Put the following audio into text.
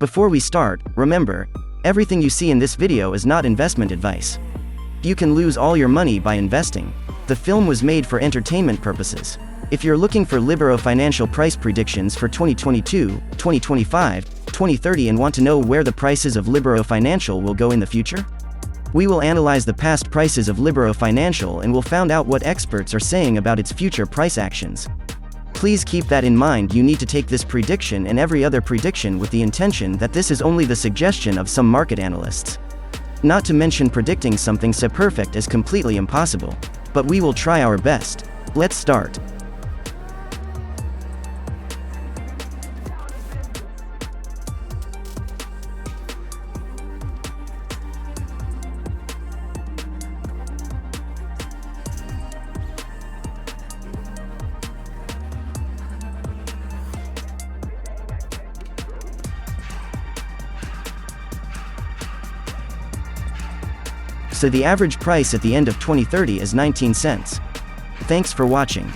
Before we start, remember, everything you see in this video is not investment advice. You can lose all your money by investing. The film was made for entertainment purposes. If you're looking for Libero Financial price predictions for 2022, 2025, 2030 and want to know where the prices of Libero Financial will go in the future, we will analyze the past prices of Libero Financial and will find out what experts are saying about its future price actions. Please keep that in mind. You need to take this prediction and every other prediction with the intention that this is only the suggestion of some market analysts. Not to mention predicting something so perfect is completely impossible. But we will try our best. Let's start. So the average price at the end of 2030 is 19 cents. Thanks for watching.